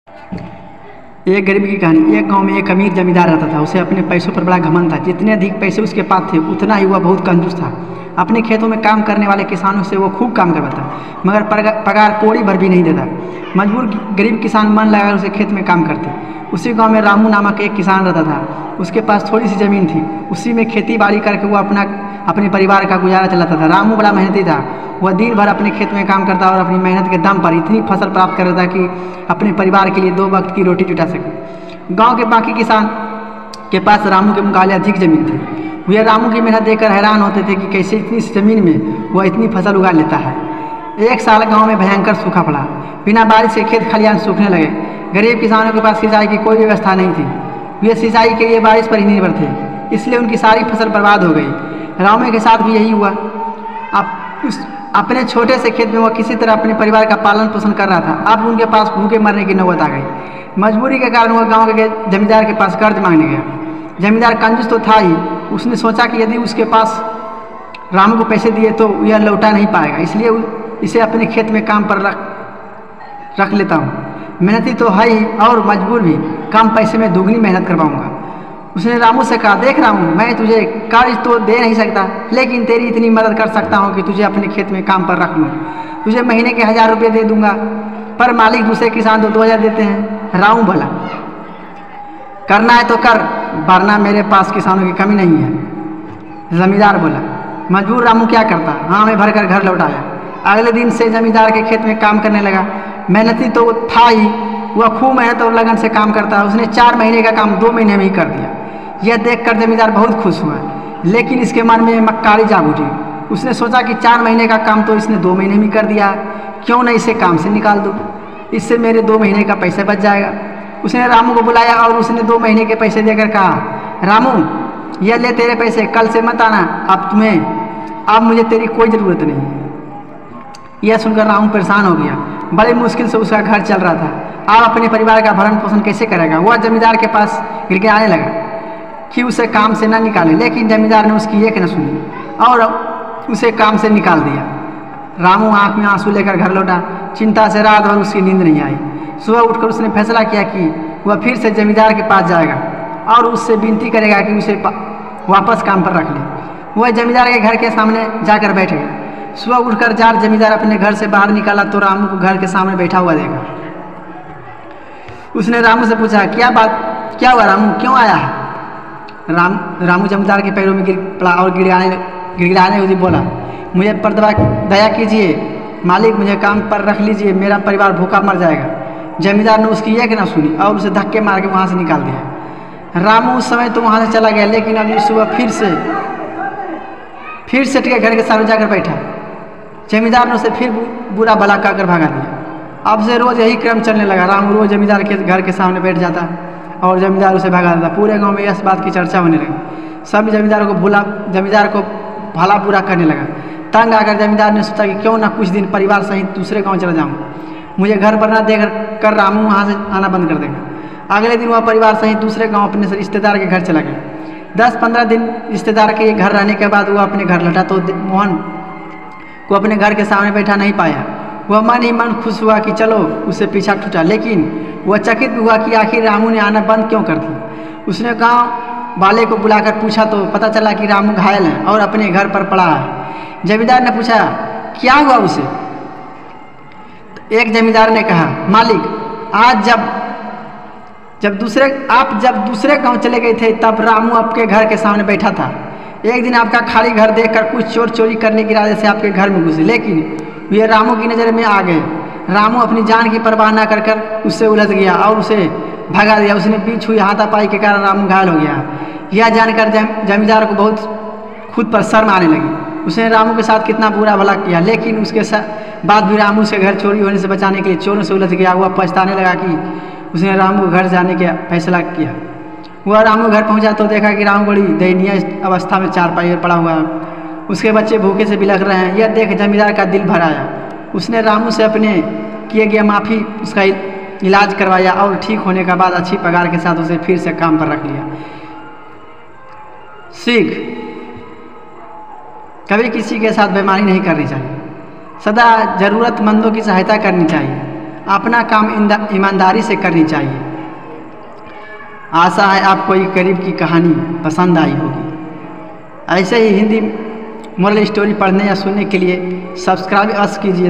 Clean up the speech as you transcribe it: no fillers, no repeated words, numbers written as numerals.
एक गरीब की कहानी। एक गांव में एक अमीर जमींदार रहता था। उसे अपने पैसों पर बड़ा घमंड था। जितने अधिक पैसे उसके पास थे उतना ही वह बहुत कंजूस था। अपने खेतों में काम करने वाले किसानों से वो खूब काम करवाता, मगर पगार कौड़ी भर भी नहीं देता। मजबूर गरीब किसान मन लगाकर उसे खेत में काम करते। उसी गांव में रामू नामक एक किसान रहता था। उसके पास थोड़ी सी ज़मीन थी। उसी में खेती बाड़ी करके वो अपने परिवार का गुजारा चलाता था। रामू बड़ा मेहनती था। वह दिन भर अपने खेत में काम करता और अपनी मेहनत के दम पर इतनी फसल प्राप्त करता कि अपने परिवार के लिए 2 वक्त की रोटी जुटा सके। गांव के बाकी किसान के पास रामू के मुकाबले अधिक ज़मीन थी। वे रामू की मेहनत देखकर हैरान होते थे कि कैसे इतनी ज़मीन में वह इतनी फसल उगा लेता है। एक साल गांव में भयंकर सूखा पड़ा। बिना बारिश के खेत खलिहान सूखने लगे। गरीब किसानों के पास सिंचाई की कोई व्यवस्था नहीं थी। वे सिंचाई के लिए बारिश पर ही निर्भर थे, इसलिए उनकी सारी फसल बर्बाद हो गई। रामू के साथ भी यही हुआ। अपने छोटे से खेत में वह किसी तरह अपने परिवार का पालन पोषण कर रहा था। अब उनके पास भूखे मरने की नौबत आ गई। मजबूरी के कारण वह गांव के जमींदार के पास कर्ज मांगने गया। जमींदार कंजूस तो था ही। उसने सोचा कि यदि उसके पास रामू को पैसे दिए तो यह लौटा नहीं पाएगा, इसलिए इसे अपने खेत में काम पर रख लेता हूँ। मेहनती तो है ही और मजबूर भी, कम पैसे में दुगनी मेहनत करवाऊँगा। उसने रामू से कहा, देख रामू, मैं तुझे कर्ज तो दे नहीं सकता, लेकिन तेरी इतनी मदद कर सकता हूँ कि तुझे अपने खेत में काम पर रख लूँ। तुझे महीने के 1000 रुपये दे दूंगा, पर मालिक दूसरे किसान तो 2000 देते हैं। रामू बोला, करना है तो कर, वरना मेरे पास किसानों की कमी नहीं है। जमींदार बोला। मजबूर रामू क्या करता, हाँ में भरकर घर लौट आया। अगले दिन से जमींदार के खेत में काम करने लगा। मेहनती तो था ही, वह खूब मेहनत और लगन से काम करता। उसने 4 महीने का काम 2 महीने में ही कर दिया। यह देखकर जमींदार बहुत खुश हुआ, लेकिन इसके मन में मक्कारी जाग उठी। उसने सोचा कि 4 महीने का काम तो इसने 2 महीने में कर दिया, क्यों न इसे काम से निकाल दूँ, इससे मेरे 2 महीने का पैसा बच जाएगा। उसने रामू को बुलाया और उसने 2 महीने के पैसे देकर कहा, रामू, यह ले तेरे पैसे, कल से मत आना, अब मुझे तेरी कोई ज़रूरत नहीं है। यह सुनकर रामू परेशान हो गया। बड़े मुश्किल से उसका घर चल रहा था। अब अपने परिवार का भरण पोषण कैसे करेगा। वह जमींदार के पास गिड़गिड़ाने लगा कि उसे काम से न निकाले, लेकिन जमींदार ने उसकी एक न सुनी और उसे काम से निकाल दिया। रामू आंख में आंसू लेकर घर लौटा। चिंता से रात भर उसकी नींद नहीं आई। सुबह उठकर उसने फैसला किया कि वह फिर से जमींदार के पास जाएगा और उससे विनती करेगा कि उसे वापस काम पर रख ले। वह जमींदार के घर के सामने जाकर बैठ गया। सुबह उठकर जमींदार अपने घर से बाहर निकाला तो रामू को घर के सामने बैठा हुआ देखा। उसने रामू से पूछा, क्या हुआ रामू, क्यों आया है? रामू जमींदार के पैरों में गिर पड़ा और गिड़गिड़ाने हुए बोला, मुझे पर दया कीजिए मालिक, मुझे काम पर रख लीजिए, मेरा परिवार भूखा मर जाएगा। जमींदार ने उसकी एक न सुनी और उसे धक्के मार के वहाँ से निकाल दिया। रामू उस समय तो वहाँ से चला गया, लेकिन अगली सुबह फिर से टिके घर के सामने जाकर बैठा। जमींदार ने उसे फिर बुरा भला कहकर भगा दिया। अब से रोज़ यही क्रम चलने लगा। रामू रोज़ जमींदार के घर के सामने बैठ जाता और जमींदार उसे भगा देता। पूरे गांव में इस बात की चर्चा होने लगी। सब जमींदार को भला बुरा करने लगा। तंग आकर जमींदार ने सोचा कि क्यों ना कुछ दिन परिवार सहित दूसरे गांव चला जाऊं। मुझे घर पर न देकर रामू वहाँ से आना बंद कर देगा। अगले दिन वह परिवार सहित दूसरे गाँव अपने रिश्तेदार के घर चला गया। 10-15 दिन रिश्तेदार के घर रहने के बाद वह अपने घर लौटा तो मोहन को अपने घर के सामने बैठा नहीं पाया। वह मन ही मन खुश हुआ कि चलो उससे पीछा छूटा, लेकिन वह चकित हुआ कि आखिर रामू ने आना बंद क्यों कर दिया। उसने गांव वाले को बुलाकर पूछा तो पता चला कि रामू घायल है और अपने घर पर पड़ा है। जमींदार ने पूछा, क्या हुआ उसे? एक जमींदार ने कहा, मालिक, आज जब दूसरे गांव चले गए थे तब रामू आपके घर के सामने बैठा था। एक दिन आपका खाली घर देखकर कुछ चोर चोरी करने के इरादे से आपके घर में घुसे, लेकिन वे रामू की नज़र में आ गए। रामू अपनी जान की परवाह न कर उससे उलझ गया और उसे भगा दिया। उसने बीच हुई हाथापाई के कारण रामू घायल हो गया। यह जानकर जमींदार को बहुत खुद पर शर्म आने लगी। उसने रामू के साथ कितना बुरा भला किया, लेकिन उसके बाद भी रामू से घर चोरी होने से बचाने के लिए चोरों से उलझ गया। वह पछताने लगा कि उसने रामू को घर जाने का फैसला किया। वह रामू घर पहुंचा तो देखा कि रामू बड़ी दयनीय अवस्था में चारपाई पर पड़ा हुआ है। उसके बच्चे भूखे से बिलख रहे हैं। यह देख जमींदार का दिल भर आया। उसने रामू से अपने किए गए माफ़ी उसका इलाज करवाया और ठीक होने के बाद अच्छी पगार के साथ उसे फिर से काम पर रख लिया। सीख, कभी किसी के साथ बेईमानी नहीं करनी चाहिए। सदा ज़रूरतमंदों की सहायता करनी चाहिए। अपना काम ईमानदारी से करनी चाहिए। आशा है आपको ये करीब की कहानी पसंद आई होगी। ऐसे ही हिंदी मोरल स्टोरी पढ़ने या सुनने के लिए सब्सक्राइब अस कीजिए।